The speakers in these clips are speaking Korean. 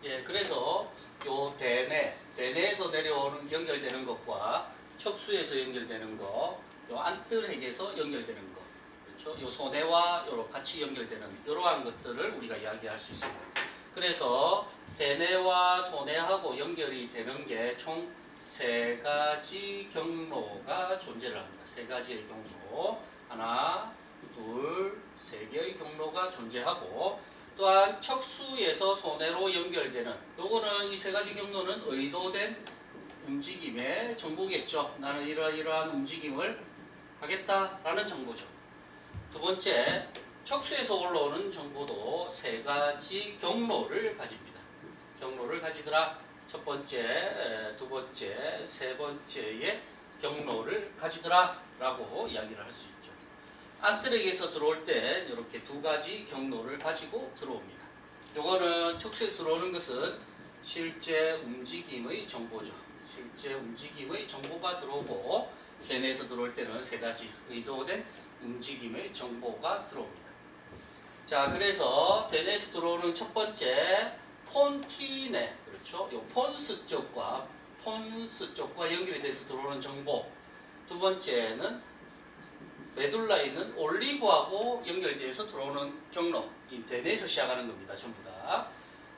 예, 그래서 요 대뇌에서 내려오는 연결되는 것과 척수에서 연결되는 거, 요 안뜰핵에서 연결되는 거, 그렇죠? 요 소뇌와 요로 같이 연결되는 이러한 것들을 우리가 이야기할 수 있습니다. 그래서 대뇌와 소뇌하고 연결이 되는 게 총 세 가지 경로가 존재를 합니다. 세 가지의 경로, 하나, 둘, 세 개의 경로가 존재하고, 또한 척수에서 소뇌로 연결되는 요거는 이 세 가지 경로는 의도된 움직임의 정보겠죠. 나는 이러이러한 움직임을 하겠다라는 정보죠. 두 번째, 척수에서 올라오는 정보도 세 가지 경로를 가집니다. 경로를 가지더라. 첫 번째, 두 번째, 세 번째의 경로를 가지더라 라고 이야기를 할 수 있죠. 안뜰핵에서 들어올 때 이렇게 두 가지 경로를 가지고 들어옵니다. 요거는 척수에서 들어오는 것은 실제 움직임의 정보죠. 실제 움직임의 정보가 들어오고, 대뇌에서 들어올 때는 세 가지 의도된 움직임의 정보가 들어옵니다. 자, 그래서 대뇌에서 들어오는 첫 번째 폰티뇌, 그렇죠? 요 폰스 쪽과 연결이 돼서 들어오는 정보. 두 번째는 메둘라에 있는 올리브하고 연결돼서 들어오는 경로, 이 대뇌에서 시작하는 겁니다. 전부 다.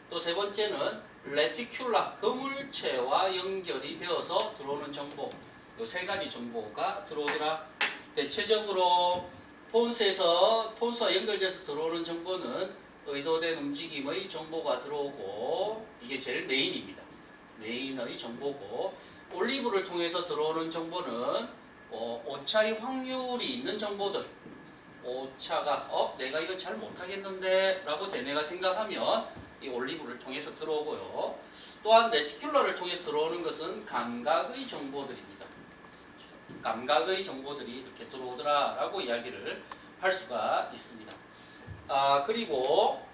또 세 번째는 레티큘라, 거물체와 연결이 되어서 들어오는 정보. 이 세 가지 정보가 들어오더라. 대체적으로 폰스와 연결돼서 들어오는 정보는 의도된 움직임의 정보가 들어오고, 이게 제일 메인입니다. 메인의 정보고, 올리브를 통해서 들어오는 정보는 오차의 확률이 있는 정보들. 오차가 내가 이거 잘 못하겠는데 라고 대뇌가 생각하면 이 올리브를 통해서 들어오고요. 또한 레티큘러를 통해서 들어오는 것은 감각의 정보들입니다. 감각의 정보들이 이렇게 들어오더라 라고 이야기를 할 수가 있습니다. 그리고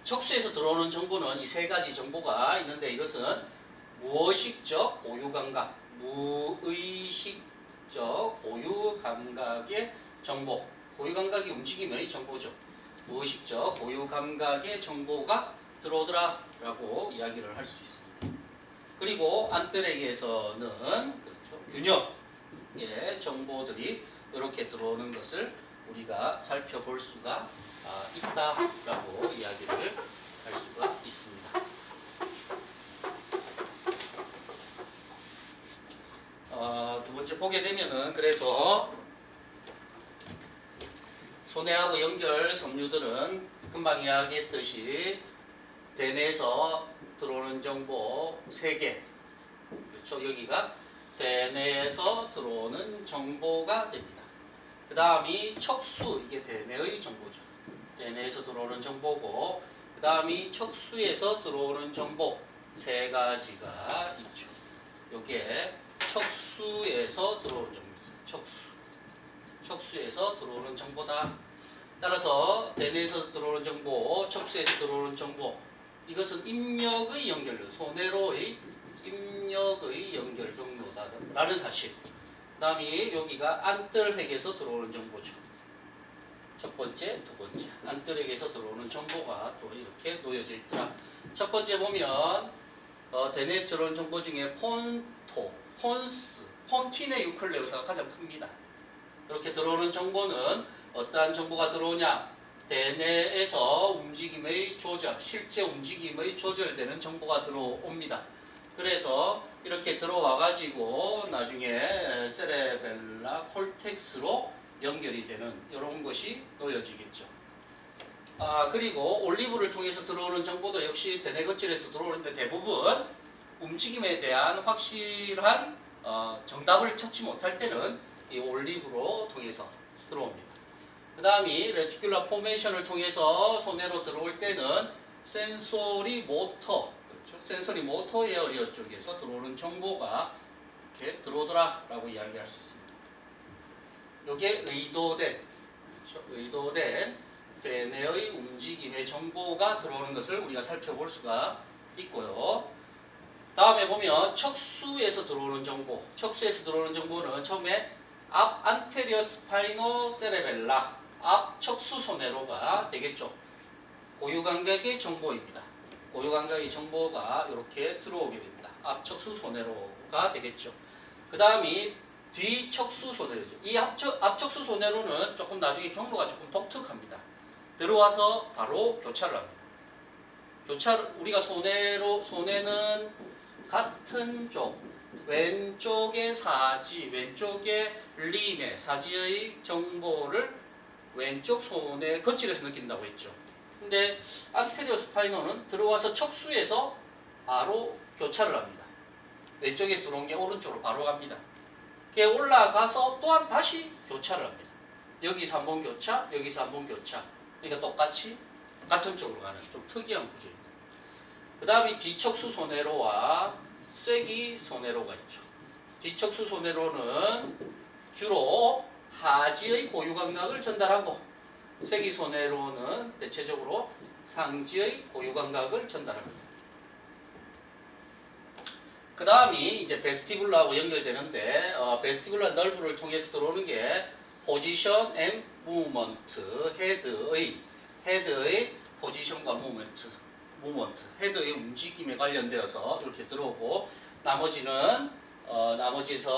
척수에서 들어오는 정보는 이 세 가지 정보가 있는데, 이것은 무의식적 고유감각, 무의식적 고유감각의 정보, 고유감각이 움직임의 정보죠. 무의식적 고유감각의 정보가 들어오더라 라고 이야기를 할 수 있습니다. 그리고 안뜰핵에서는 그렇죠, 균형의 정보들이 이렇게 들어오는 것을 우리가 살펴볼 수가 있다라고 이야기를 할 수가 있습니다. 두 번째 보게 되면은, 그래서 소뇌하고 연결 섬유들은 금방 이야기했듯이 대뇌에서 들어오는 정보 3개, 그렇죠? 여기가 대뇌에서 들어오는 정보가 됩니다. 그 다음이 척수, 이게 대뇌의 정보죠. 대뇌에서 들어오는 정보고, 그 다음이 척수에서 들어오는 정보 3가지가 있죠. 요게 척수에서 들어오는 정보, 척수에서 들어오는 정보다. 따라서 대뇌에서 들어오는 정보, 척수에서 들어오는 정보, 이것은 입력의 연결, 소뇌로의 입력의 연결 경로다라는 사실. 그 다음이 여기가 안뜰핵에서 들어오는 정보죠. 첫 번째, 두 번째. 안뜰핵에서 들어오는 정보가 또 이렇게 놓여져 있더라. 첫 번째 보면 대뇌에서 들어오는 정보 중에 폰티네 유클레우스가 가장 큽니다. 이렇게 들어오는 정보는 어떠한 정보가 들어오냐? 대뇌에서 움직임의 조절, 실제 움직임의 조절되는 정보가 들어옵니다. 그래서 이렇게 들어와 가지고 나중에 세레벨라 콜텍스로 연결이 되는 이런 것이 놓여지겠죠. 그리고 올리브를 통해서 들어오는 정보도 역시 대뇌 거칠에서 들어오는데, 대부분 움직임에 대한 확실한 정답을 찾지 못할 때는 이 올리브로 통해서 들어옵니다. 그 다음이 레티큘라 포메이션을 통해서 소뇌로 들어올 때는 센소리 모터, 그렇죠? 센소리 모터 에어리어 쪽에서 들어오는 정보가 이렇게 들어오더라 라고 이야기할 수 있습니다. 이게 의도된, 그렇죠? 의도된 대뇌의 움직임의 정보가 들어오는 것을 우리가 살펴볼 수가 있고요. 다음에 보면 척수에서 들어오는 정보, 척수에서 들어오는 정보는 처음에 앞 안테리어 스파이노 세레벨라, 앞 척수 소뇌로가 되겠죠. 고유감각의 정보입니다. 고유감각의 정보가 이렇게 들어오게 됩니다. 앞척수 손해로가 되겠죠. 그 다음이 뒤척수 손해로죠. 이 앞척수 손해로는 조금 나중에 경로가 조금 독특합니다. 들어와서 바로 교차를 합니다. 우리가 손해는 같은 쪽, 왼쪽의 사지, 왼쪽의 림의 사지의 정보를 왼쪽 손의 거칠에서 느낀다고 했죠. 근데 안테리어 스파이너는 들어와서 척수에서 바로 교차를 합니다. 왼쪽에 들어온 게 오른쪽으로 바로 갑니다. 그게 올라가서 또한 다시 교차를 합니다. 여기서 한번 교차, 여기서 한번 교차. 그러니까 똑같이 같은 쪽으로 가는 좀 특이한 구조입니다. 그 다음에 뒤척수 손해로와 쐐기 손해로가 있죠. 뒤척수 손해로는 주로 하지의 고유감각을 전달하고 쐐기 손해로는 대체적으로 상지의 고유감각을 전달합니다. 그 다음이 이제 베스티뷸라하고 연결되는데 베스티뷸라 널브를 통해서 들어오는 게 포지션 앤 무브먼트, 헤드의 포지션과 무브먼트, 헤드의 움직임에 관련되어서 이렇게 들어오고 나머지에서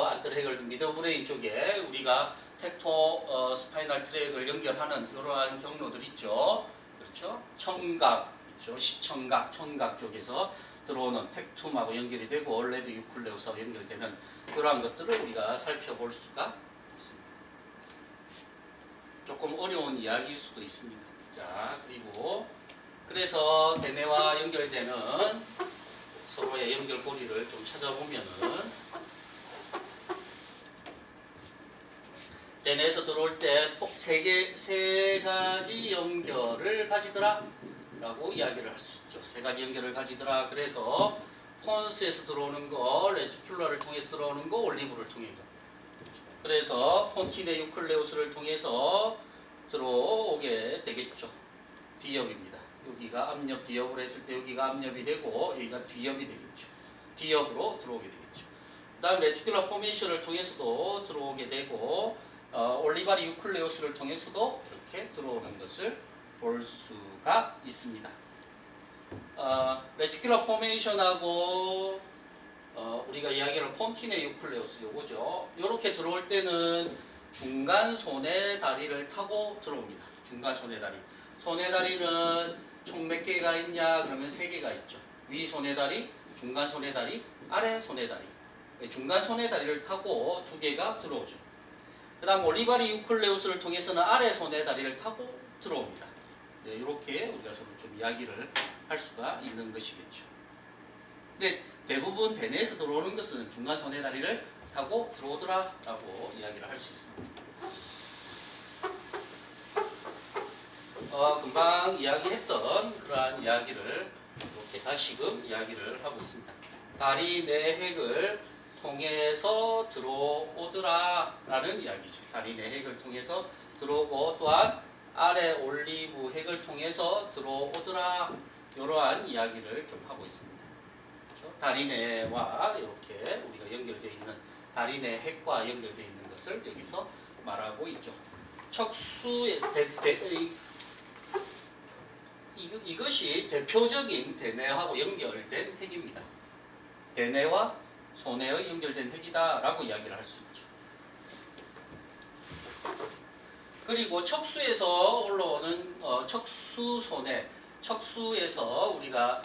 안트랙을 미드브레인 쪽에 우리가 텍토 스파이널 트랙을 연결하는 이러한 경로들 있죠. 그렇죠? 청각 있죠. 시청각, 청각 쪽에서 들어오는 텍툼하고 연결이 되고 레드 유클레우스하고 연결되는 이러한 것들을 우리가 살펴볼 수가 있습니다. 조금 어려운 이야기일 수도 있습니다. 자, 그래서 대뇌와 연결되는 서로의 연결고리를 좀 찾아보면은 대뇌에서 들어올 때 세 가지 연결을 가지더라 라고 이야기를 할 수 있죠. 세 가지 연결을 가지더라. 그래서 폰스에서 들어오는 거, 레티큘러를 통해서 들어오는 거, 올리브를 통해서. 그래서 폰티네 유클레우스를 통해서 들어오게 되겠죠. 뒤엽입니다. 여기가 앞옆 뒤엽을 했을 때 여기가 앞옆이 되고 여기가 뒤엽이 되겠죠. 뒤엽으로 들어오게 되겠죠. 그 다음 레티큘러 포메이션을 통해서도 들어오게 되고 올리바리 유클레우스를 통해서도 이렇게 들어오는 것을 볼 수가 있습니다. 레티큘러 포메이션하고 우리가 이야기하는 폰티네 유클레우스 요거죠. 이렇게 들어올 때는 중간 손의 다리를 타고 들어옵니다. 중간 손의 다리. 손의 다리는 총 몇 개가 있냐? 그러면 3개가 있죠. 위 손의 다리, 중간 손의 다리, 아래 손의 다리. 중간 손의 다리를 타고 2개가 들어오죠. 그 다음 올리바리 유클레우스를 통해서는 아래 손의 다리를 타고 들어옵니다. 네, 이렇게 우리가 서로 좀 이야기를 할 수가 있는 것이겠죠. 근데 대부분 대뇌에서 들어오는 것은 중간 손의 다리를 타고 들어오더라 라고 이야기를 할 수 있습니다. 금방 이야기했던 그러한 이야기를 이렇게 다시금 이야기를 하고 있습니다. 다리 내핵을 통해서 들어오더라 라는 이야기죠. 다리 내핵을 통해서 들어오고 또한 아래 올리브 핵을 통해서 들어오더라 이러한 이야기를 좀 하고 있습니다. 그렇죠? 다리 내와 이렇게 우리가 연결되어 있는 다리 내 핵과 연결되어 있는 것을 여기서 말하고 있죠. 척수의 이것이 대표적인 대뇌하고 연결된 핵입니다. 대뇌와 소뇌의 연결된 핵이다라고 이야기를 할 수 있죠. 그리고 척수에서 올라오는 척수소뇌, 척수에서 우리가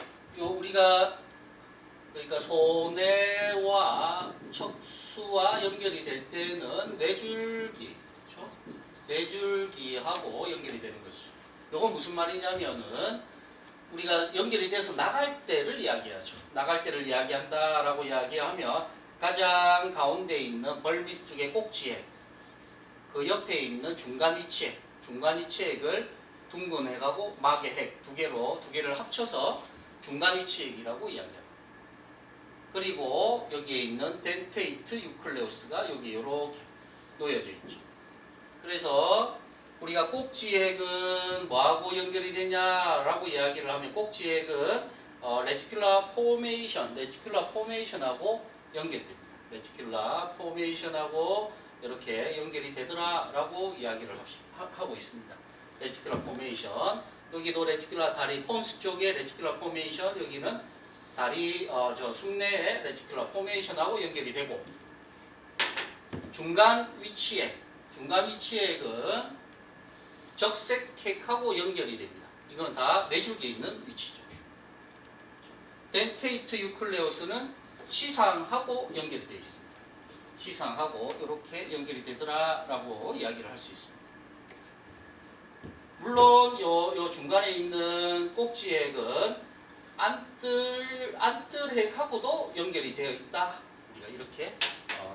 그러니까 소뇌와 척수와 연결이 될 때는 뇌줄기, 그렇죠? 뇌줄기하고 연결이 되는 것이죠. 이건 무슨 말이냐면은 우리가 연결이 돼서 나갈 때를 이야기하죠. 나갈 때를 이야기한다라고 이야기하면 가장 가운데 있는 벌미스 쪽의 꼭지핵, 그 옆에 있는 중간 위치핵을 둥근 핵하고 막의 핵 두 개를 합쳐서 중간 위치핵이라고 이야기합니다. 그리고 여기에 있는 덴테이트 유클레우스가 여기 이렇게 놓여져 있죠. 그래서 우리가 꼭지핵은 뭐하고 연결이 되냐라고 이야기를 하면 꼭지핵은 레티큘라 포메이션하고 연결됩니다. 레티큘라 포메이션하고 이렇게 연결이 되더라라고 이야기를 하고 있습니다. 레티큘라 포메이션 여기도 레티큘라 다리 폰스 쪽에 레티큘라 포메이션, 여기는 다리 저 숙내의 레티큘라 포메이션하고 연결이 되고, 중간 위치액은 적색핵하고 연결이 됩니다. 이거는 다 뇌줄기에 있는 위치죠. 덴테이트 유클레우스는 시상하고 연결이 되어 있습니다. 시상하고 이렇게 연결이 되더라라고 이야기를 할 수 있습니다. 물론 요 중간에 있는 꼭지핵은 안뜰핵하고도 연결이 되어 있다. 우리가 이렇게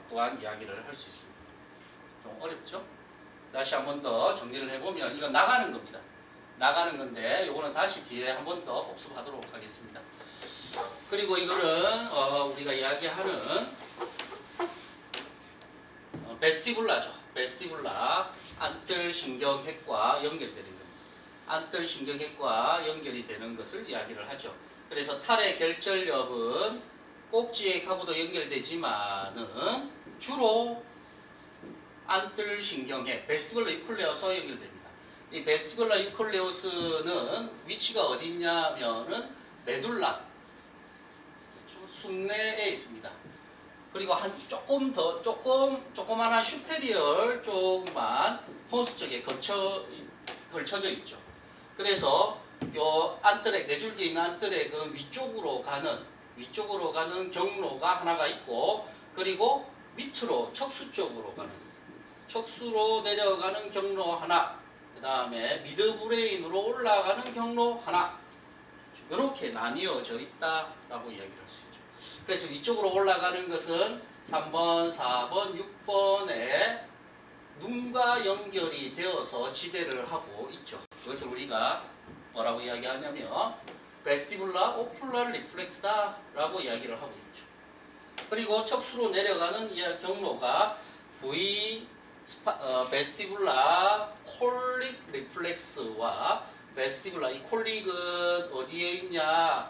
또한 이야기를 할 수 있습니다. 좀 어렵죠? 다시 한 번 더 정리를 해보면 이건 나가는 겁니다. 나가는 건데 요거는 다시 뒤에 한 번 더 복습하도록 하겠습니다. 그리고 이거는 우리가 이야기하는 베스티불라죠. 베스티불라 안뜰신경핵과 연결되는 겁니다. 안뜰신경핵과 연결이 되는 것을 이야기를 하죠. 그래서 탈의 결절력은 꼭지핵하고도 연결되지만은 주로 안뜰신경핵, 베스티불라 유클레우스와 연결됩니다. 이 베스티불라 유클레우스는 위치가 어디 있냐면은 메둘라, 그렇죠? 숙내에 있습니다. 그리고 한 조그만한 슈페리얼 쪽만 폰스 쪽에 걸쳐져 있죠. 그래서 요 안뜰핵, 뇌줄기에 있는 안뜰핵은 위쪽으로 가는 경로가 하나가 있고, 그리고 밑으로 척수 쪽으로 척수로 내려가는 경로 하나, 그 다음에 미드브레인으로 올라가는 경로 하나, 이렇게 나뉘어져 있다라고 이야기를 할 수 있죠. 그래서 위쪽으로 올라가는 것은 3번, 4번, 6번에 눈과 연결이 되어서 지배를 하고 있죠. 그것을 우리가 뭐라고 이야기하냐면 베스티불라 오큘라 리플렉스다라고 이야기를 하고 있죠. 그리고 척수로 내려가는 이 경로가 베스티불라 콜릭 리플렉스와 베스티불라, 이 콜릭은 어디에 있냐?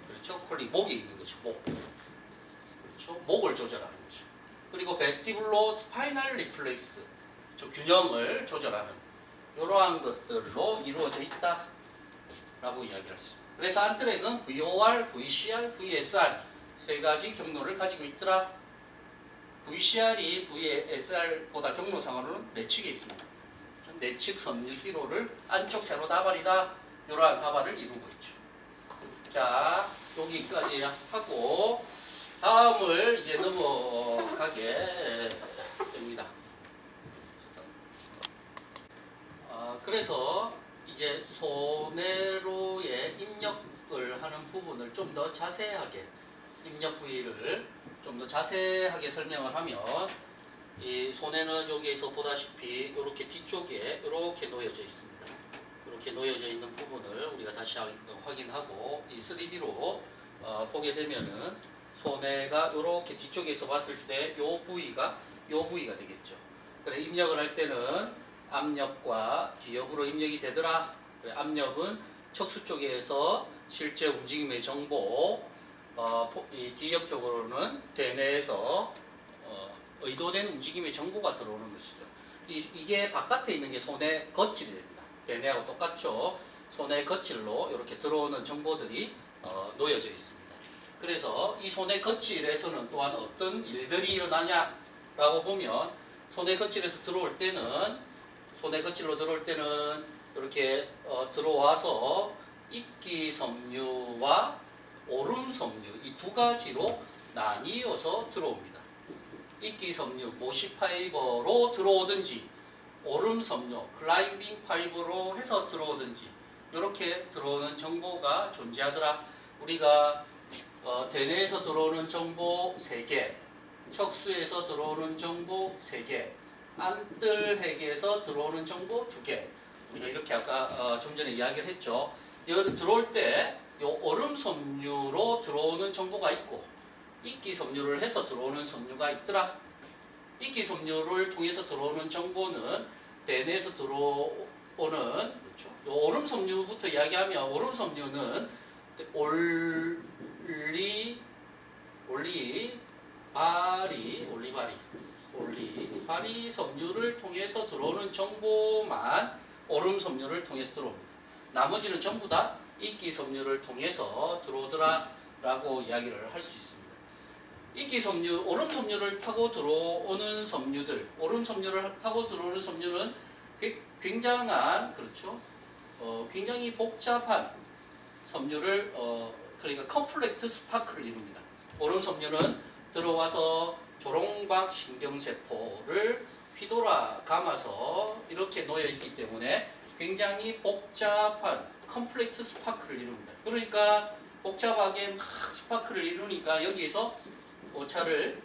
그렇죠? 콜릭 목에 있는 거죠. 목. 그렇죠? 목을 조절하는 거죠. 그리고 베스티불로 스파이널 리플렉스, 균형을 조절하는 이러한 것들로 이루어져 있다라고 이야기할 수 있습니다. 그래서 안뜰핵은 VOR, VCR, VSR 세 가지 경로를 가지고 있더라. VCR이 VSR보다 경로상으로는 내측에 있습니다. 내측 섬유기로를 안쪽 세로 다발이다. 이러한 다발을 이루고 있죠. 자, 여기까지 하고 다음을 이제 넘어가게 됩니다. 그래서 이제 소뇌로의 입력을 하는 부분을 좀 더 자세하게, 입력 부위를 좀 더 자세하게 설명을 하면, 이 소뇌는 여기에서 보다시피 이렇게 뒤쪽에 이렇게 놓여져 있습니다. 이렇게 놓여져 있는 부분을 우리가 다시 확인하고, 이 3D로 보게 되면은 소뇌가 이렇게 뒤쪽에서 봤을 때 이 부위가 되겠죠. 그래, 입력을 할 때는 압력과 기역으로 입력이 되더라. 그래, 압력은 척수 쪽에서 실제 움직임의 정보, 이 기역 쪽으로는 대뇌에서 의도된 움직임의 정보가 들어오는 것이죠. 이게 바깥에 있는 게 소뇌 겉질이 됩니다. 대뇌하고 똑같죠. 소뇌 겉질로 이렇게 들어오는 정보들이 놓여져 있습니다. 그래서 이 소뇌 겉질에서는 또한 어떤 일들이 일어나냐라고 보면, 소뇌 겉질에서 들어올 때는, 소뇌 겉질로 들어올 때는 이렇게 들어와서 입기섬유와 오름섬유, 이 두 가지로 나뉘어서 들어옵니다. 입기섬유, 모시파이버로 들어오든지, 오름섬유, 클라이밍 파이버로 해서 들어오든지, 이렇게 들어오는 정보가 존재하더라. 우리가 대뇌에서 들어오는 정보 3개, 척수에서 들어오는 정보 3개, 안뜰핵에서 들어오는 정보 2개. 우리가 이렇게 아까 좀 전에 이야기를 했죠. 들어올 때 요 오름섬유로 들어오는 정보가 있고, 입기섬유를 해서 들어오는 섬유가 있더라. 입기섬유를 통해서 들어오는 정보는 대뇌에서 들어오는, 그렇죠, 요 오름섬유부터 이야기하면, 오름섬유는 올리바리 섬유를 통해서 들어오는 정보만 오름섬유를 통해서 들어옵니다. 나머지는 전부 다 이끼 섬유를 통해서 들어오더라라고 이야기를 할 수 있습니다. 이끼 섬유, 오름 섬유를 타고 들어오는 섬유들, 오름 섬유를 타고 들어오는 섬유는 굉장한, 그렇죠? 굉장히 복잡한 섬유를 그러니까 컴플렉트 스파크를 이룹니다. 오름 섬유는 들어와서 조롱박 신경세포를 휘돌아 감아서 이렇게 놓여 있기 때문에 굉장히 복잡한 컴플렉트 스파크를 이룹니다. 그러니까 복잡하게 막 스파크를 이루니까 여기에서 오차를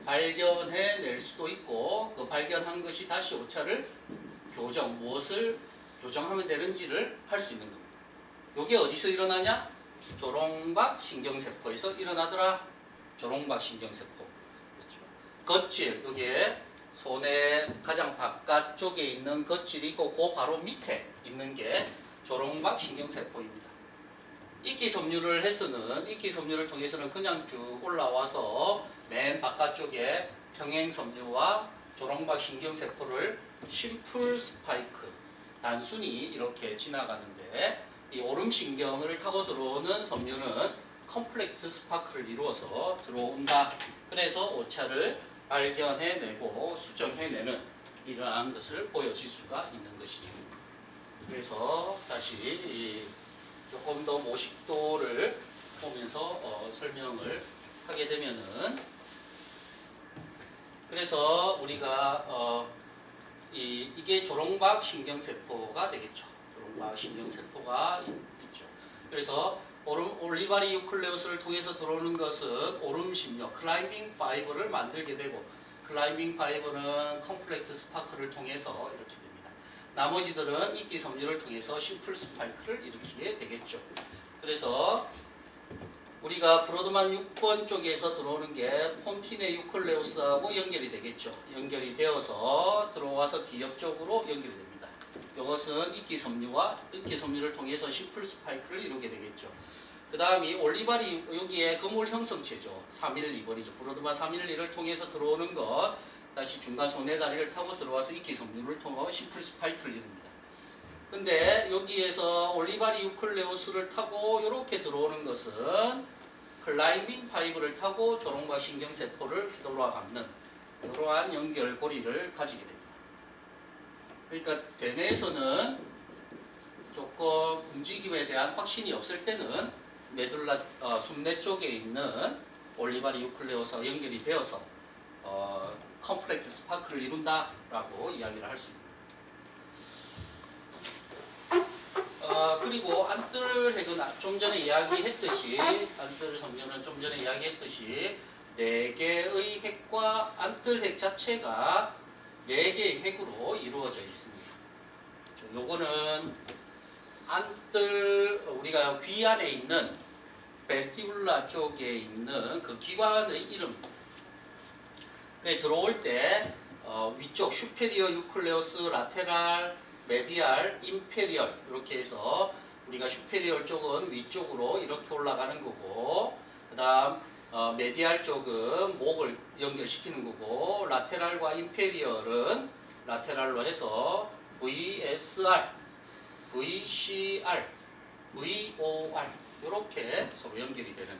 발견해낼 수도 있고 그 발견한 것이 다시 오차를 무엇을 교정하면 되는지를 할 수 있는 겁니다. 이게 어디서 일어나냐? 조롱박 신경세포에서 일어나더라. 조롱박 신경세포. 그렇죠. 겉질, 여기에 손의 가장 바깥쪽에 있는 겉질이 있고 그 바로 밑에 있는 게 조롱박 신경세포입니다. 이끼 섬유를 해서는 이끼 섬유를 통해서는 그냥 쭉 올라와서 맨 바깥쪽에 평행 섬유와 조롱박 신경세포를 심플 스파이크 단순히 이렇게 지나가는데 이 오름신경을 타고 들어오는 섬유는 컴플렉트 스파크를 이루어서 들어온다. 그래서 오차를 발견해내고 수정해내는 이러한 것을 보여줄 수가 있는 것이죠. 그래서 다시 조금 더 모식도를 보면서 설명을 하게 되면은 그래서 우리가 이게 조롱박 신경세포가 되겠죠. 조롱박 신경세포가 있죠. 그래서 올리바리 유클레우스를 통해서 들어오는 것은 오름심료, 클라이밍 파이버를 만들게 되고 클라이밍 파이버는 컴플렉트 스파크를 통해서 이렇게 됩니다. 나머지들은 이끼 섬유를 통해서 심플 스파이크를 일으키게 되겠죠. 그래서 우리가 브로드만 6번 쪽에서 들어오는 게 폰티네 유클레우스하고 연결이 되겠죠. 연결이 되어서 들어와서 뒤옆 쪽으로 연결이 됩니다. 이것은 이끼 섬유를 통해서 심플 스파이크를 이루게 되겠죠. 그 다음이 올리바리 여기에 그물 형성체죠. 312번이죠. 브로드만 312를 통해서 들어오는 것 다시 중간 손에 다리를 타고 들어와서 이끼 섬유를 통하고 심플 스파이크를 이룹니다. 근데 여기에서 올리바리 유클레우스를 타고 이렇게 들어오는 것은 클라이밍 파이브를 타고 조롱박 신경세포를 휘돌아 감는 이러한 연결고리를 가지게 됩니다. 그러니까 대뇌에서는 조금 움직임에 대한 확신이 없을 때는 메둘라 숨내 쪽에 있는 올리바리 유클레우스와 연결이 되어서 컴플렉트 스파크를 이룬다라고 이야기를 할 수 있습니다. 그리고 안뜰핵은 좀 전에 이야기했듯이 안뜰 섬유는 좀 전에 이야기했듯이 4개의 핵과 안뜰핵 자체가 4개의 핵으로 이루어져 있습니다. 요거는 안뜰 우리가 귀 안에 있는 베스티뷸라 쪽에 있는 그 기관의 이름입니다. 들어올 때 위쪽 슈페리어 유클레우스 라테랄 메디알, 임페리얼 이렇게 해서 우리가 슈페리얼 쪽은 위쪽으로 이렇게 올라가는 거고 그 다음 메디알 쪽은 목을 연결시키는 거고 라테랄과 임페리얼은 라테랄로 해서 VSR, VCR, VOR 이렇게 서로 연결이 되는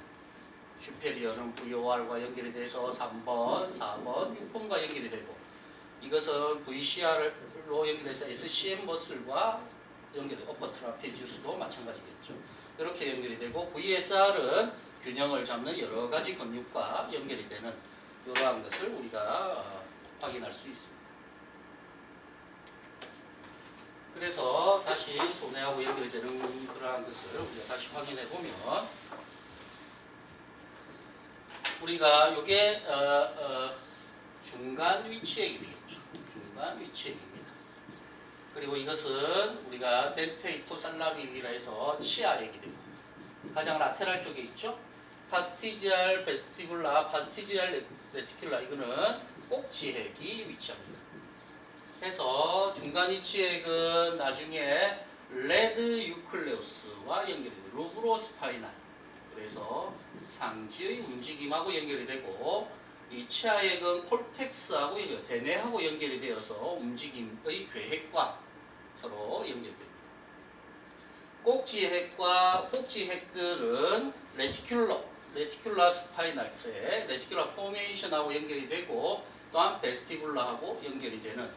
슈페리얼은 VOR과 연결이 돼서 3번, 4번, 6번과 연결이 되고 이것은 VCR로 연결해서 SCM 머슬과 연결이 어퍼 트라페지우스도 마찬가지겠죠. 이렇게 연결이 되고 VSR은 균형을 잡는 여러 가지 근육과 연결이 되는 이러한 것을 우리가 확인할 수 있습니다. 그래서 다시 손해하고 연결되는 그러한 것을 우리가 다시 확인해 보면 우리가 이게 중간 위치액이 되겠죠. 중간 위치액입니다. 그리고 이것은 우리가 덴테이토 살라미라 해서 치아액이 되고 가장 라테랄 쪽에 있죠. 파스티지알 베스티뷸라, 파스티지알 레티큘라 이거는 꼭지핵이 위치합니다. 그래서 중간 위치액은 나중에 레드 유클레우스와 연결이 되고 루브로스파이날 그래서 상지의 움직임하고 연결이 되고 이 치아액은 콜텍스하고 대뇌하고 연결이 되어서 움직임의 계획과 서로 연결됩니다. 꼭지핵과 꼭지핵들은 레티큘라 스파이널 트랙, 레티큘라 포메이션하고 연결이 되고 또한 베스티불라하고 연결이 되는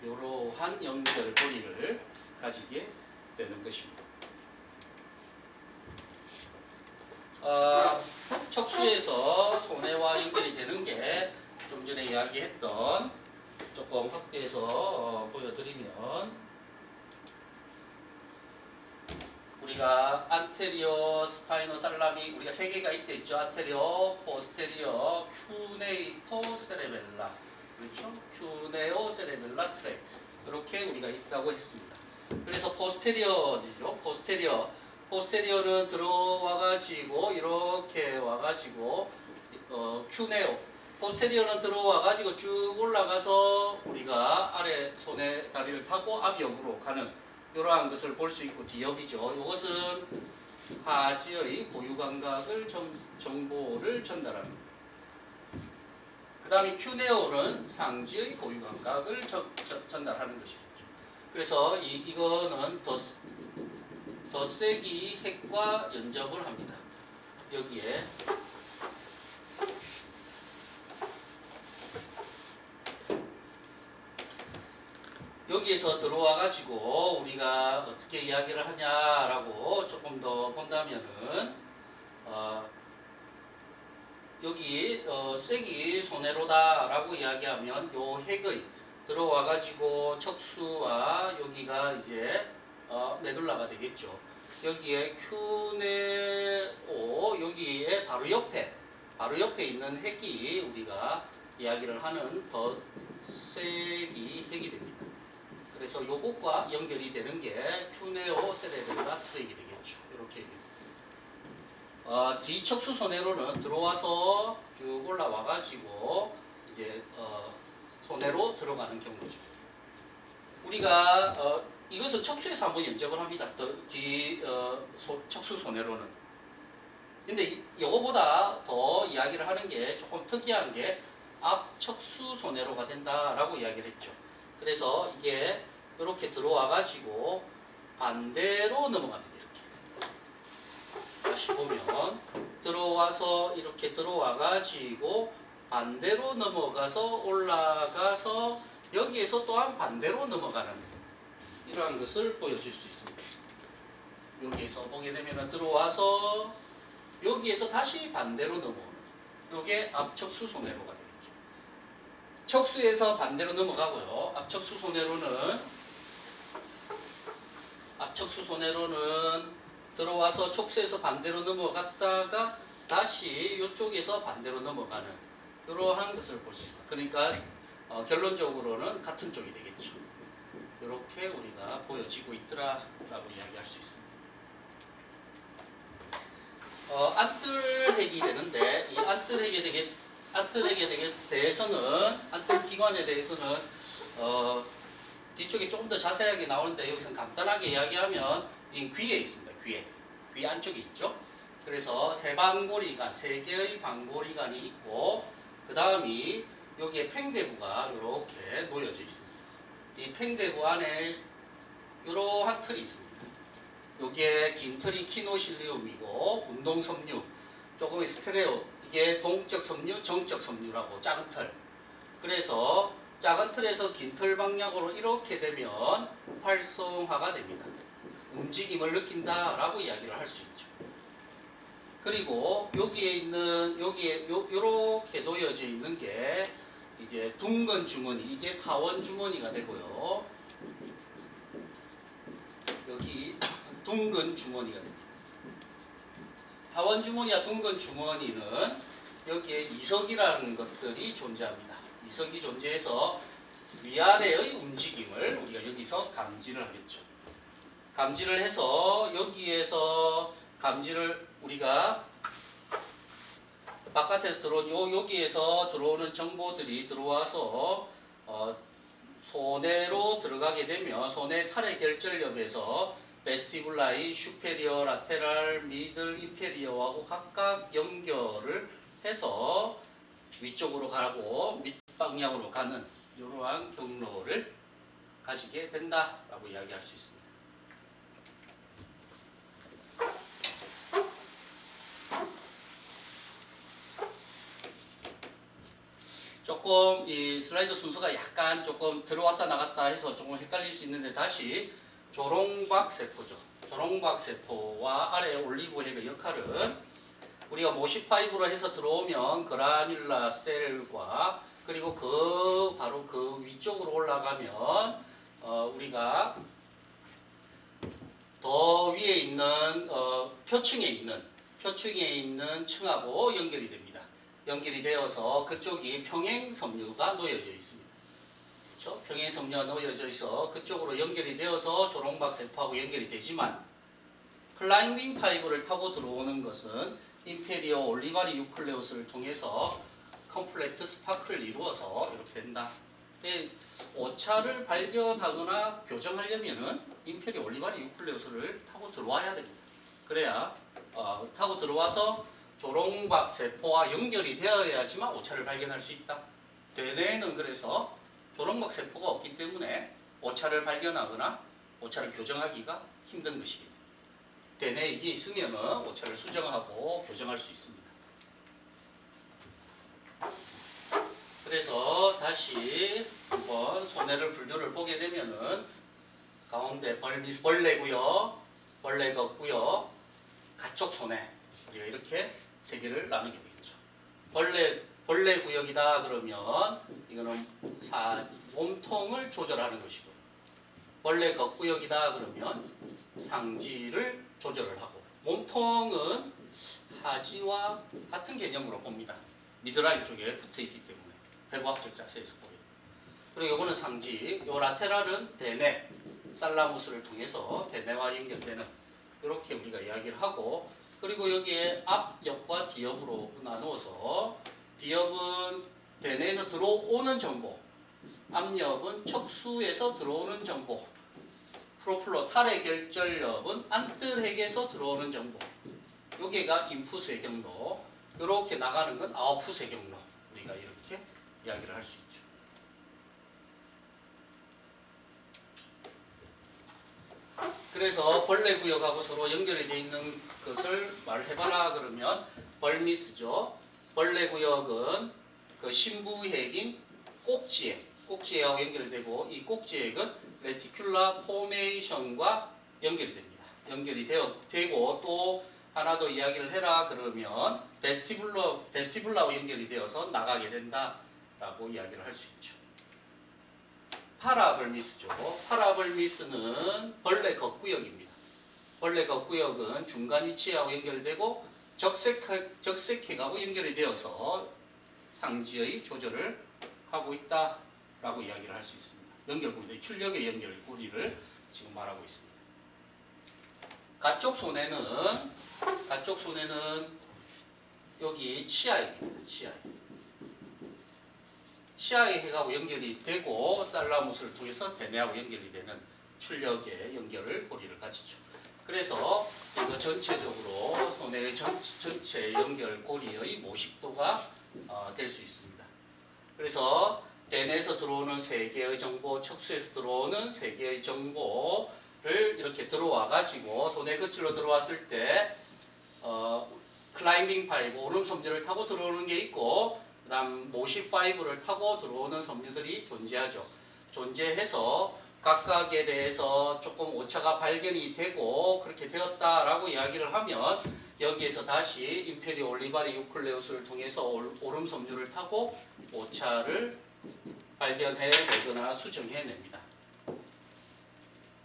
이러한 연결고리를 가지게 되는 것입니다. 척수에서 손해와 연결이 되는 게 좀 전에 이야기했던 조금 확대해서 보여드리면 우리가 안테리어 스파이노 살라미 우리가 세 개가 있죠. 안테리어, 포스테리어, 큐네이토 세레벨라 그렇죠? 큐네오 세레벨라 트랙 이렇게 우리가 있다고 했습니다. 그래서 포스테리어죠. 포스테리어는 들어와가지고 이렇게 와가지고 큐네오 포스테리어는 들어와가지고 쭉 올라가서 우리가 아래 손에 다리를 타고 앞옆으로 가는 이러한 것을 볼 수 있고 뒤옆이죠. 이것은 하지의 고유 감각을 정보를 전달합니다. 그 다음에 큐네오는 상지의 고유 감각을 전달하는 것이겠죠. 그래서 이거는 덧세기 핵과 연접을 합니다. 여기에 여기에서 들어와 가지고 우리가 어떻게 이야기를 하냐라고 조금 더 본다면은 여기 쐐기 손해로다라고 이야기하면 요 핵의 들어와 가지고 척수와 여기가 이제 메둘라가 되겠죠. 여기에 큐네오 여기에 바로 옆에 있는 핵이 우리가 이야기를 하는 덧세기 핵이 됩니다. 그래서 요것과 연결이 되는 게 큐네오 세레벨라 트랙이 되겠죠. 이렇게 됩니다. 뒤척수 손해로는 들어와서 쭉 올라와가지고 이제 손해로 들어가는 경우죠. 우리가 이것은 척수에서 한번 연접을 합니다. 척수 손해로는. 근데 이거보다 더 이야기를 하는 게 조금 특이한 게 앞척수 손해로가 된다라고 이야기를 했죠. 그래서 이게 이렇게 들어와가지고 반대로 넘어갑니다. 이렇게. 다시 보면 들어와서 이렇게 들어와가지고 반대로 넘어가서 올라가서 여기에서 또한 반대로 넘어가는 이러한 것을 보여줄 수 있습니다. 여기에서 보게 되면 들어와서 여기에서 다시 반대로 넘어오는 이게 앞척수 손해로가 되겠죠. 척수에서 반대로 넘어가고요. 앞척수 손해로는 들어와서 척수에서 반대로 넘어갔다가 다시 이쪽에서 반대로 넘어가는 이러한 것을 볼 수 있습니다. 그러니까 결론적으로는 같은 쪽이 되겠죠. 이렇게 우리가 보여지고 있더라라고 이야기할 수 있습니다. 안뜰핵이 되는데 이 안뜰핵에 대해서는 안뜰기관에 대해서는 뒤쪽에 조금 더 자세하게 나오는데 여기서는 간단하게 이야기하면 이 귀에 있습니다. 귀 안쪽에 있죠. 그래서 세 개의 방고리관이 있고 그 다음이 여기에 팽대부가 이렇게 놓여져 있습니다. 이 팽대부 안에 이러한 틀이 있습니다. 여기에 긴 틀이 키노실리움이고 운동섬유, 조금의 스테레오, 이게 동적 섬유, 정적 섬유라고 작은 틀. 그래서 작은 틀에서 긴 틀 방향으로 이렇게 되면 활성화가 됩니다. 움직임을 느낀다라고 이야기를 할 수 있죠. 그리고 여기에 요렇게 놓여져 있는 게 이제 둥근 주머니, 이게 타원 주머니가 되고요. 여기 둥근 주머니가 됩니다. 타원 주머니와 둥근 주머니는 여기에 이석이라는 것들이 존재합니다. 이석이 존재해서 위아래의 움직임을 우리가 여기서 감지를 하겠죠. 감지를 해서 여기에서 감지를 우리가 바깥에서 들어온 여기에서 들어오는 정보들이 들어와서 손해로 들어가게 되면 손해 탈의 결절엽에서 베스티불라이, 슈페리어, 라테랄, 미들, 인페리어하고 각각 연결을 해서 위쪽으로 가고 밑방향으로 가는 이러한 경로를 가지게 된다라고 이야기할 수 있습니다. 조금 이 슬라이드 순서가 약간 조금 들어왔다 나갔다 해서 조금 헷갈릴 수 있는데 다시 조롱박 세포죠. 조롱박 세포와 아래 올리브핵의 역할은 우리가 모시파이브로 해서 들어오면 그라뉰라 셀과 그리고 그 바로 그 위쪽으로 올라가면 우리가 더 위에 있는 표층에 있는 층하고 연결이 됩니다. 연결이 되어서 그쪽이 평행섬유가 놓여져 있습니다. 그렇죠? 평행섬유가 놓여져 있어 그쪽으로 연결이 되어서 조롱박 세포하고 연결이 되지만 클라이밍 파이브를 타고 들어오는 것은 인페리어 올리바리 유클레우스를 통해서 컴플렉트 스파크를 이루어서 이렇게 된다. 오차를 발견하거나 교정하려면은 인페리어 올리바리 유클레우스를 타고 들어와야 됩니다. 그래야 타고 들어와서 조롱박 세포와 연결이 되어야지만 오차를 발견할 수 있다. 대뇌에는 그래서 조롱박 세포가 없기 때문에 오차를 발견하거나 오차를 교정하기가 힘든 것이겠죠. 대뇌에 이게 있으면 오차를 수정하고 교정할 수 있습니다. 그래서 다시 한번 소뇌를 분류를 보게 되면은 가운데 벌레고요, 벌레가 없고요, 가쪽 소뇌 우리가 이렇게 세 개를 나누게 되겠죠. 벌레 구역이다 그러면 이거는 몸통을 조절하는 것이고, 벌레 겉구역이다 그러면 상지를 조절을 하고, 몸통은 하지와 같은 개념으로 봅니다. 미드라인 쪽에 붙어 있기 때문에 배구학적 자세에서 보여요. 그리고 이거는 상지, 요 라테랄은 대뇌, 살라무스를 통해서 대뇌와 연결되는 이렇게 우리가 이야기를 하고, 그리고 여기에 앞옆과 뒤옆으로 나누어서 뒤옆은 대뇌에서 들어오는 정보, 앞옆은 척수에서 들어오는 정보, 프로플러 탈의 결절엽은 안뜰핵에서 들어오는 정보, 여기가 인풋의 경로, 이렇게 나가는 건 아웃풋의 경로, 우리가 이렇게 이야기를 할 수 있죠. 그래서 벌레 구역하고 서로 연결이 되어 있는 것을 말해봐라 그러면 벌미스죠. 벌레 구역은 그 신부핵인 꼭지액하고 연결되고, 이 꼭지액은 레티큘라 포메이션과 연결이 됩니다. 연결이 되고 또 하나 더 이야기를 해라 그러면 베스티블라하고 연결이 되어서 나가게 된다라고 이야기를 할 수 있죠. 파라벌미스죠. 파라벌미스는 벌레 겉구역입니다. 벌레 겉구역은 중간 위치하고 연결되고 적색핵하고 연결이 되어서 상지의 조절을 하고 있다라고 이야기를 할 수 있습니다. 연결고리, 출력의 연결고리를 지금 말하고 있습니다. 가쪽 소뇌는 여기 치아입니다. 치아의 핵하고 연결이 되고 살라무스를 통해서 대뇌하고 연결이 되는 출력의 연결을 고리를 가지죠. 그래서 이거 전체적으로 소뇌의 전체 연결 고리의 모식도가 될 수 있습니다. 그래서 대뇌에서 들어오는 3개의 정보, 척수에서 들어오는 3개의 정보를 이렇게 들어와 가지고 소뇌 끝으로 들어왔을 때 클라이밍 파이브, 오름 섬유를 타고 들어오는 게 있고, 그 다음 모시 파이브를 타고 들어오는 섬유들이 존재하죠. 존재해서 각각에 대해서 조금 오차가 발견이 되고 그렇게 되었다라고 이야기를 하면 여기에서 다시 인페리어 올리바리 유클레우스를 통해서 오름 섬유를 타고 오차를 발견해내거나 수정해냅니다.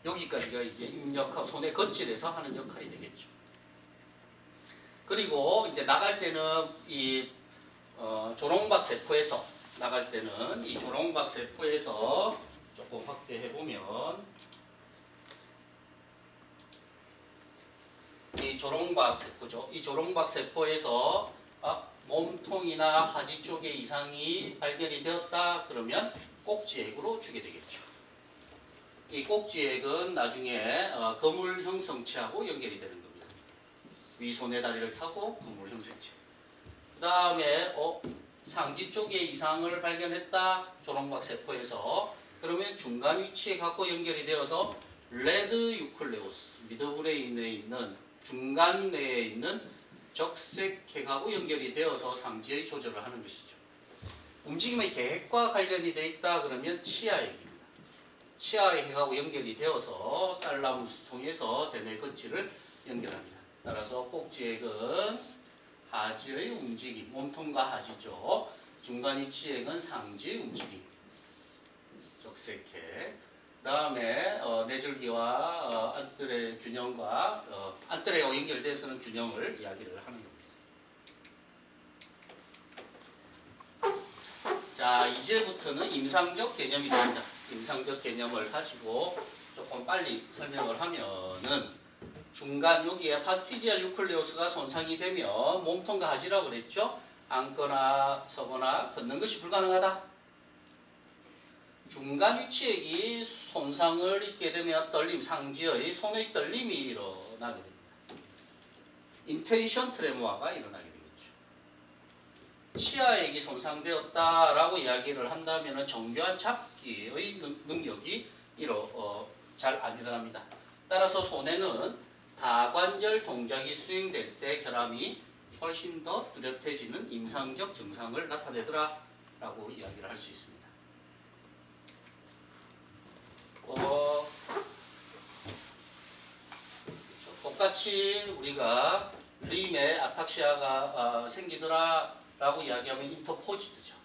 여기까지가 이제 입력하고 손의 겉질에서 하는 역할이 되겠죠. 그리고 이제 나갈 때는 이 조롱박 세포에서 나갈 때는 이 조롱박 세포에서 조금 확대해 보면 이 조롱박 세포죠. 이 조롱박 세포에서 몸통이나 하지 쪽에 이상이 발견이 되었다 그러면 꼭지액으로 주게 되겠죠. 이 꼭지액은 나중에 거물 형성체하고 연결이 되는 겁니다. 위손의 다리를 타고 거물 형성체. 그 다음에 상지 쪽에 이상을 발견했다 조롱박 세포에서, 그러면 중간 위치에 갖고 연결이 되어서 레드 유클레우스 미드브레인에 있는 중간 내에 있는 적색핵하고 연결이 되어서 상지의 조절을 하는 것이죠. 움직임의 계획과 관련이 돼 있다 그러면 치아액입니다. 치아액하고 연결이 되어서 살라무스 통해서 대뇌 거치를 연결합니다. 따라서 꼭지액은 하지의 움직임, 몸통과 하지죠. 중간 위치액은 상지의 움직임, 적색해. 그 다음에 뇌줄기와 안뜰의 균형과 안뜰하고 연결돼서는 균형을 이야기를 하는 겁니다. 자, 이제부터는 임상적 개념이 됩니다. 임상적 개념을 가지고 조금 빨리 설명을 하면은 중간 여기에 파스티지알 유클레우스가 손상이 되면 몸통과 하지라고 그랬죠? 앉거나 서거나 걷는 것이 불가능하다. 중간 위치액이 손상을 입게 되면 떨림, 상지의 손의 떨림이 일어나게 됩니다. 인텐션 트레모아가 일어나게 되겠죠. 치아액이 손상되었다라고 이야기를 한다면 정교한 잡기의 능력이 잘 안 일어납니다. 따라서 손에는 다관절 동작이 수행될 때 혈압이 훨씬 더 뚜렷해지는 임상적 증상을 나타내더라 라고 이야기를 할 수 있습니다. 똑같이 우리가 림에 아탁시아가 생기더라 라고 이야기하면 인터포지드죠.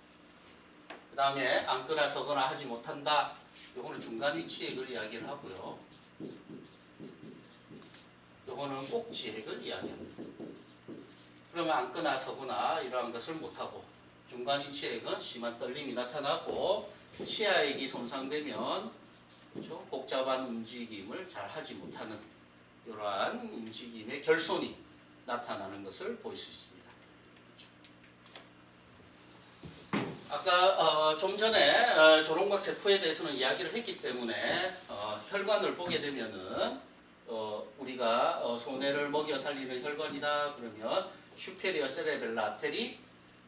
그 다음에 앉거나 서거나 하지 못한다. 요거는 중간 위치액을 이야기를 하고요. 요거는 꼭지액을 이야기합니다. 그러면 앉거나 서거나 이러한 것을 못하고 중간 위치액은 심한 떨림이 나타나고 치아액이 손상되면 그렇죠? 복잡한 움직임을 잘 하지 못하는 이러한 움직임의 결손이 나타나는 것을 볼 수 있습니다. 아까 좀 전에 조롱박 세포에 대해서는 이야기를 했기 때문에 혈관을 보게 되면은 우리가 소뇌를 먹여 살리는 혈관이다 그러면 슈페리어 세레벨라 아테리,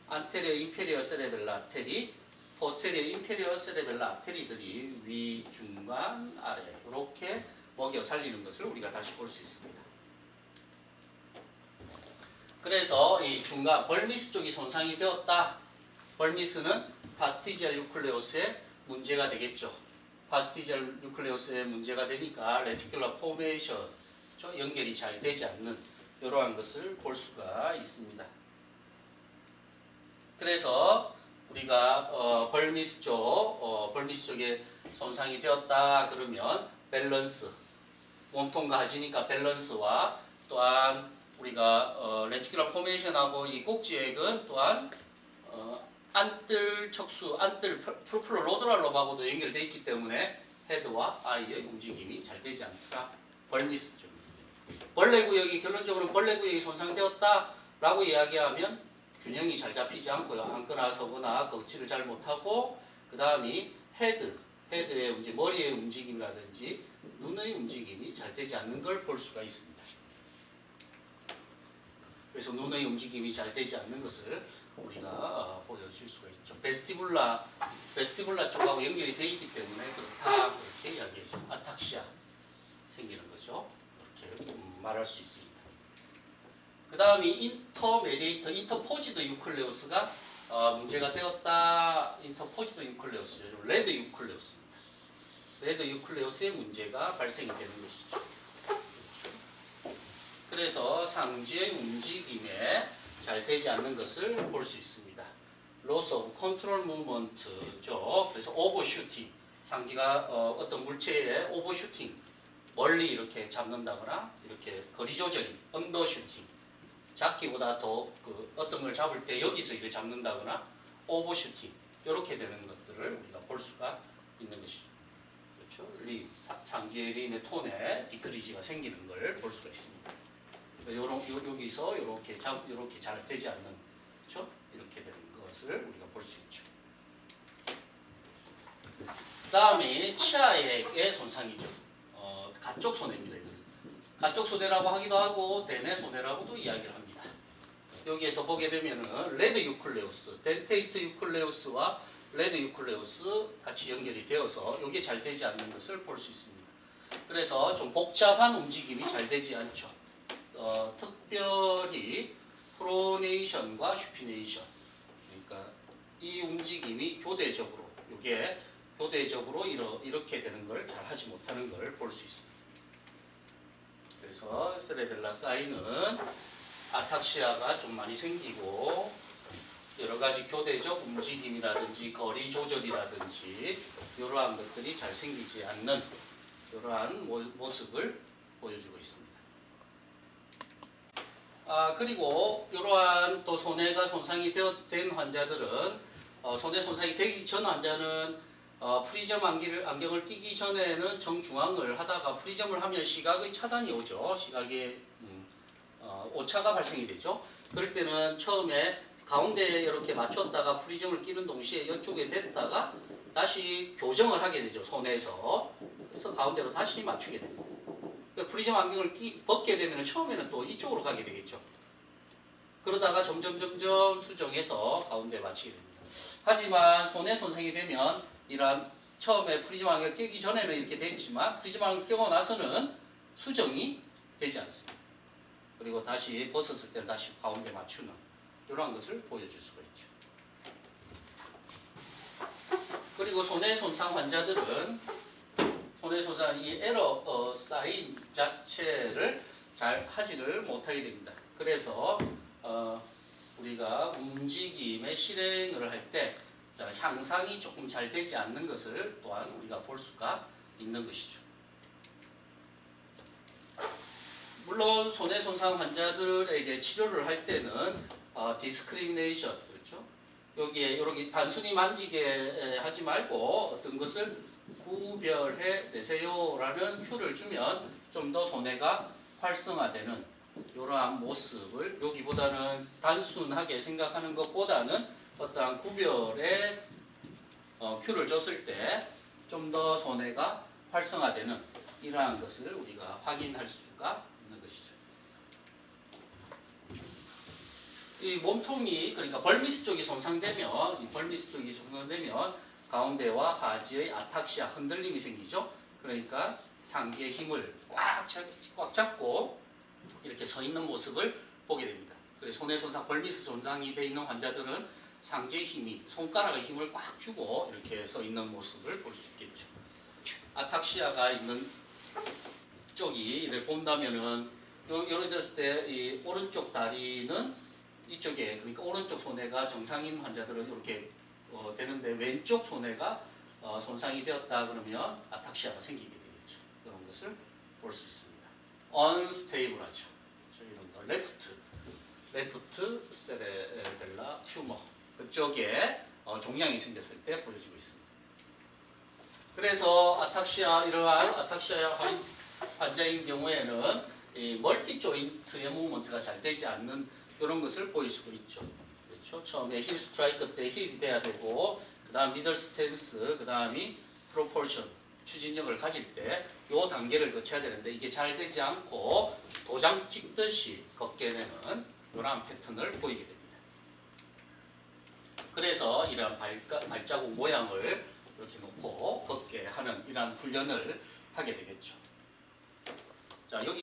안테리어 인페리어 세레벨라 아테리, 포스테리어 인페리어 세레벨라 아테리들이 위, 중간, 아래 이렇게 먹여 살리는 것을 우리가 다시 볼 수 있습니다. 그래서 이 중간 벌미스 쪽이 손상이 되었다. 벌미스는 파스티지알 유클레우스에 문제가 되겠죠. 파스티지알 유클레우스에 문제가 되니까 레티큘러 포메이션 연결이 잘 되지 않는 이러한 것을 볼 수가 있습니다. 그래서 우리가 벌미스 쪽에 손상이 되었다 그러면 밸런스, 몸통과 하지니까 밸런스와 또한 우리가 레티큘러 포메이션하고 이 꼭지액은 또한 안뜰 척수, 안뜰 프로플러 로드랄 롭하고도 연결되어 있기 때문에 헤드와 아이의 움직임이 잘 되지 않더라. 벌미스 쪽. 벌레 구역이 결론적으로 벌레 구역이 손상되었다라고 이야기하면 균형이 잘 잡히지 않고요. 앉거나 서거나 거치를 잘 못하고 그 다음이 헤드의 움직임, 머리의 움직임이라든지 눈의 움직임이 잘 되지 않는 걸 볼 수가 있습니다. 그래서 눈의 움직임이 잘 되지 않는 것을 우리가 보여줄 수가 있죠. 베스티불라 쪽하고 연결이 되어 있기 때문에 그렇다 그렇게 이야기해죠. 아탁시아 생기는 거죠. 이렇게 말할 수 있습니다. 그 다음이 인터메디에이터, 인터포지드 유클레우스가 문제가 되었다. 인터포지드 유클레우스죠. 레드 유클레우스입니다. 레드 유클레우스의 문제가 발생이 되는 것이죠. 그래서 상지의 움직임에 잘 되지 않는 것을 볼 수 있습니다. loss of control movement죠. 그래서 overshooting, 상지가 어떤 물체의 overshooting, 멀리 이렇게 잡는다거나 이렇게 거리 조절이 undershooting, 잡기보다 더 어떤 걸 잡을 때 여기서 이렇게 잡는다거나 overshooting 이렇게 되는 것들을 우리가 볼 수가 있는 것이죠. 그렇죠? 상지의 림의 톤에 디크리지가 생기는 걸 볼 수가 있습니다. 여기서 이렇게 잘 되지 않는, 그렇죠? 이렇게 되는 것을 우리가 볼 수 있죠. 다음에 치아액의 손상이죠. 가쪽 손해입니다. 가쪽 손해라고 하기도 하고 대뇌 손해라고도 이야기를 합니다. 여기에서 보게 되면은 레드 유클레우스, 덴테이트 유클레우스와 레드 유클레우스 같이 연결이 되어서 이게 잘 되지 않는 것을 볼 수 있습니다. 그래서 좀 복잡한 움직임이 잘 되지 않죠. 특별히 프로네이션과 슈피네이션, 그러니까 이 움직임이 교대적으로 이게 교대적으로 이렇게 되는 걸 잘 하지 못하는 걸 볼 수 있습니다. 그래서 세레벨라 사인은 아탁시아가 좀 많이 생기고 여러 가지 교대적 움직임이라든지 거리 조절이라든지 이러한 것들이 잘 생기지 않는 이러한 모습을 보여주고 있습니다. 그리고 이러한 또 손해가 손상이 된 환자들은 손해 손상이 되기 전 환자는 프리즘 안경을 끼기 전에는 정중앙을 하다가 프리즘을 하면 시각의 차단이 오죠. 시각에 오차가 발생이 되죠. 그럴 때는 처음에 가운데에 이렇게 맞췄다가 프리즘을 끼는 동시에 이쪽에 댔다가 다시 교정을 하게 되죠. 손에서. 그래서 가운데로 다시 맞추게 됩니다. 프리즘 안경을 벗게 되면 처음에는 또 이쪽으로 가게 되겠죠. 그러다가 점점 수정해서 가운데 맞추게 됩니다. 하지만 손에 손상이 되면 이러한 처음에 프리즘 안경을 끼기 전에는 이렇게 됐지만 프리즘 안경을 끼고 나서는 수정이 되지 않습니다. 그리고 다시 벗었을 때는 다시 가운데 맞추는 이러한 것을 보여줄 수가 있죠. 그리고 손해 손상 환자들은 손해 손상 이 에러 사인 자체를 잘 하지를 못하게 됩니다. 그래서 우리가 움직임의 실행을 할 때 향상이 조금 잘 되지 않는 것을 또한 우리가 볼 수가 있는 것이죠. 물론 손해 손상 환자들에게 치료를 할 때는 디스크리미네이션 그렇죠? 여기에 이렇게 단순히 만지게 하지 말고 어떤 것을 구별해 내세요라는 큐를 주면 좀 더 손해가 활성화되는 이러한 모습을 여기보다는 단순하게 생각하는 것보다는 어떠한 구별에 큐를 줬을 때 좀 더 손해가 활성화되는 이러한 것을 우리가 확인할 수가 있는 것이죠. 이 몸통이 그러니까 벌미스 쪽이 손상되면 이 벌미스 쪽이 손상되면 가운데와 하지의 아탁시아 흔들림이 생기죠. 그러니까 상지의 힘을 꽉 잡고 이렇게 서 있는 모습을 보게 됩니다. 그래서 손해 손상, 벌미스 손상이 돼 있는 환자들은 상지의 힘이 손가락의 힘을 꽉 주고 이렇게 서 있는 모습을 볼 수 있겠죠. 아탁시아가 있는 쪽이 이렇게 본다면은 예를 들었을 때 이 오른쪽 다리는 이쪽에 그러니까 오른쪽 손해가 정상인 환자들은 이렇게 되는데 왼쪽 손해가 손상이 되었다 그러면 아탁시아가 생기게 되겠죠. 그런 것을 볼 수 있습니다. 언스테이블하죠. 이런 거 레프트 세레벨라 튜머 그쪽에 종양이 생겼을 때 보여지고 있습니다. 그래서 이러한 아탁시아 환자인 경우에는 이 멀티 조인트의 무브먼트가 잘 되지 않는 이런 것을 보일 수가 있죠. 그렇죠? 처음에 힐 스트라이크 때 힐이 돼야 되고 그다음 미들 스탠스, 그다음이 프로포션 추진력을 가질 때 이 단계를 거쳐야 되는데 이게 잘 되지 않고 도장 찍듯이 걷게 되는 이러한 패턴을 보이게 됩니다. 그래서 이러한 발자국 모양을 이렇게 놓고 걷게 하는 이러한 훈련을 하게 되겠죠. 자, 여기